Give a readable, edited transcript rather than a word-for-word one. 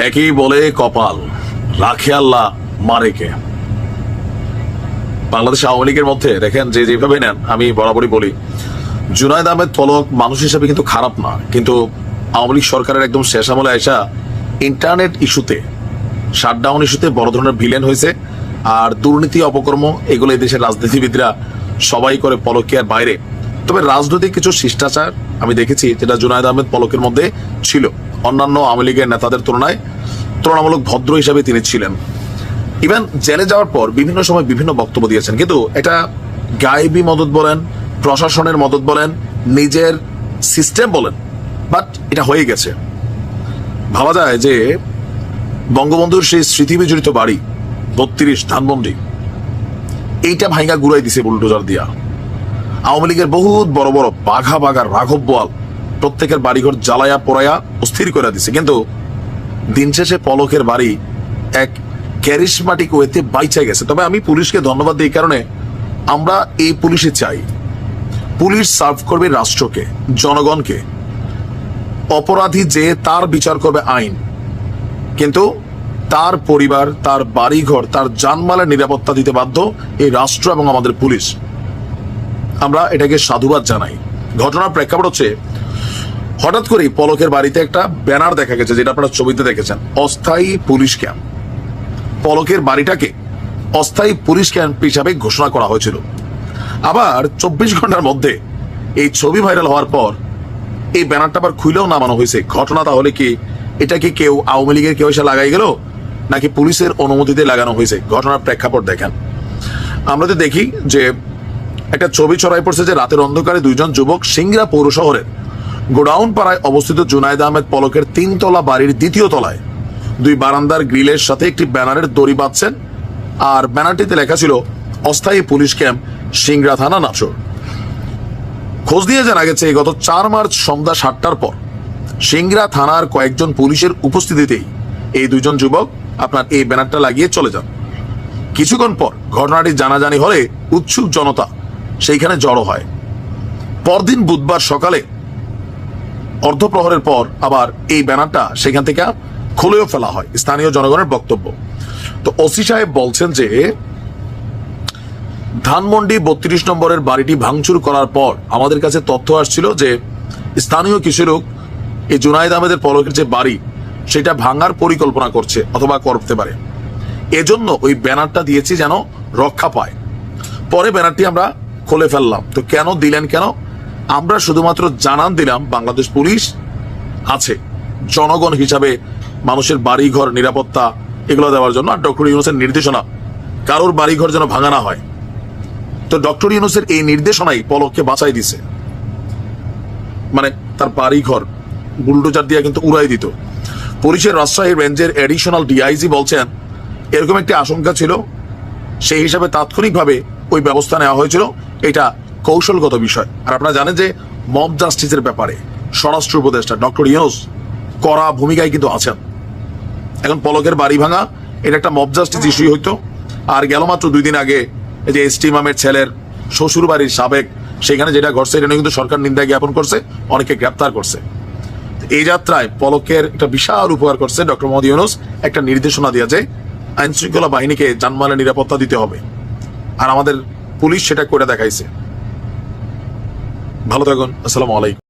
একই বলে কপাল, রাখে আল্লাহ মারে কে। বাংলাদেশ আওয়ামী লীগের মধ্যে দেখেন যে যেভাবে নেন, আমি বরাবরই বলি জুনায়েদ আহমেদ পলক মানুষ হিসেবে কিন্তু খারাপ না, কিন্তু আওয়ামী লীগ সরকারের একদম শেষ আমলে আইসা ইন্টারনেট ইস্যুতে, শাটডাউন ইস্যুতে বড় ধরনের ভিলেন হয়েছে। আর দুর্নীতি অপকর্ম এগুলো এই দেশের রাজনীতিবিদরা সবাই করে পলকের বাইরে। তবে রাজনৈতিক কিছু শিষ্টাচার আমি দেখেছি যেটা জুনায়েদ আহমেদ পলকের মধ্যে ছিল। অন্যান্য আওয়ামী লীগের নেতাদের তুলনায় তুলনামূলক ভদ্র হিসাবে তিনি ছিলেন। ইভেন জেলে যাওয়ার পর বিভিন্ন সময় বিভিন্ন বক্তব্য দিয়েছেন, কিন্তু এটা গায়েবী মদত বলেন, প্রশাসনের মদত বলেন, নিজের সিস্টেম বলেন, বাট এটা হয়ে গেছে। ভাবা যায় যে বঙ্গবন্ধুর সেই স্মৃতি বিজড়িত বাড়ি ৩২ ধানমন্ডি, এইটা ভাইঙ্গা গুড়াই দিছে বুলডোজার দিয়া। আওয়ামী লীগের বহুত বড় বড় বাঘা বাঘা রাঘব বোয়াল প্রত্যেকের বাড়িঘর জ্বালায়া পোড়ায়া অস্থির করে দিছে, কিন্তু দিন শেষে পলকের বাড়ি এক ক্যারিসমাটিক ওয়েতে বাইচা গেছে। তবে আমি পুলিশকে ধন্যবাদ দিই, কারণে আমরা এই পুলিশে চাই, পুলিশ সার্ভ করবে রাষ্ট্রকে, জনগণকে। অপরাধী যে তার বিচার করবে আইন, কিন্তু তার পরিবার, তার বাড়িঘর, তার জানমালের নিরাপত্তা দিতে বাধ্য এই রাষ্ট্র এবং আমাদের পুলিশ। আমরা এটাকে সাধুবাদ জানাই। ঘটনার প্রেক্ষাপট হচ্ছে, হঠাৎ করেই পলকের বাড়িতে একটা ব্যানার দেখা গেছে, যেটা আপনারা ছবিতে দেখেছেন, অস্থায়ী পুলিশ ক্যাম্প। পলকের বাড়িটাকে অস্থায়ী পুলিশ ক্যাম্প হিসাবে ঘোষণা করা হয়েছিল। আবার ২৪ ঘন্টার মধ্যে এই ছবি ভাইরাল হওয়ার পর এই ব্যানারটা আবার খুলেও নামানো হয়েছে। ঘটনা তাহলে কি, এটা কি কেউ আওয়ামী লীগের কেউ এসে লাগাই গেল, নাকি পুলিশের অনুমতিতে লাগানো হয়েছে? ঘটনার প্রেক্ষাপট দেখেন। আমরা তো দেখি যে একটা ছবি ছড়াই পড়ছে যে রাতের অন্ধকারে দুইজন যুবক সিংড়া পৌর শহরের গোডাউন পাড়ায় অবস্থিত জুনায়েদ আহমেদ পলকের ৩ তলা বাড়ির ২য় তলায় ২ বারান্দার গ্রিলের সাথে একটি ব্যানারের দড়ি বাঁধছেন। আর ব্যানারটিতে লেখা ছিল অস্থায়ী পুলিশ ক্যাম্প সিংড়া থানা নাটোর। খোঁজ দিয়ে জানা গেছে গত ৪ মার্চ সন্ধ্যা ৭টার পর সিংড়া থানার কয়েকজন পুলিশের উপস্থিতিতেই এই দুইজন যুবক আপনার এই ব্যানারটা লাগিয়ে চলে যান। কিছুক্ষণ পর ঘটনাটি জানাজানি হলে উৎসুক জনতা সেইখানে জড়ো হয়। পরদিন বুধবার সকালে অর্ধপ্রহরের পর আবার এই ব্যানারটা সেখান থেকে খুলেও ফেলা হয়, স্থানীয় জনগণের বক্তব্য। তো ওসি সাহেব বলছেন যে ধানমন্ডি ৩২ নম্বরের বাড়িটি ভাঙচুর করার পর আমাদের কাছে তথ্য আসছিল যে স্থানীয় কিছু লোক এই জুনায়েদ আহমেদের পলকের যে বাড়ি সেটা ভাঙার পরিকল্পনা করছে অথবা করতে পারে, এজন্য ওই ব্যানারটা দিয়েছি যেন রক্ষা পায়। পরে ব্যানারটি আমরা খুলে ফেললাম। তো কেন দিলেন, কেন? আমরা শুধুমাত্র জানান দিলাম বাংলাদেশ পুলিশ আছে, জনগণ হিসাবে মানুষের বাড়িঘর নিরাপত্তা এগুলো দেওয়ার জন্য। আর ডক্টর ইউনূসের নির্দেশনা কারোর বাড়িঘর যেন ভাঙা না হয়। তো ডক্টর ইউনূসের এই নির্দেশনাই পলককে বাঁচাই দিছে, মানে তার বাড়িঘর বুলডোজার দিয়ে কিন্তু উড়াই দিত। পুলিশের রাজশাহী রেঞ্জের এডিশনাল ডিআইজি বলছেন এরকম একটি আশঙ্কা ছিল, সেই হিসাবে তাৎক্ষণিকভাবে ওই ব্যবস্থা নেওয়া হয়েছিল। এটা কৌশলগত বিষয়। আর আপনারা জানেন যে মব জাস্টিসের ব্যাপারে স্বরাষ্ট্র উপদেষ্টা ডক্টর ইউনূস কড়া ভূমিকায় কিন্তু আছেন। এখন পলকের বাড়ি ভাঙা এটা একটা মব জাস্টিস ইস্যু হইতো। আর গেল মাত্র ২ দিন আগে যে এস টি ইমামের ছেলের শ্বশুর বাড়ির সাবেক, সেখানে যেটা ঘটছে এটা নিয়ে কিন্তু সরকার নিন্দা জ্ঞাপন করছে, অনেকে গ্রেপ্তার করছে। এই যাত্রায় পলকের একটা বিশাল উপকার করছে ডক্টর মোহাম্মদ ইউনূস। একটা নির্দেশনা দেওয়া যে আইন শৃঙ্খলা বাহিনীকে জানমালের নিরাপত্তা দিতে হবে, আর আমাদের পুলিশ সেটা করে দেখাইছে। ভালো থাকুন, আসসালামু আলাইকুম।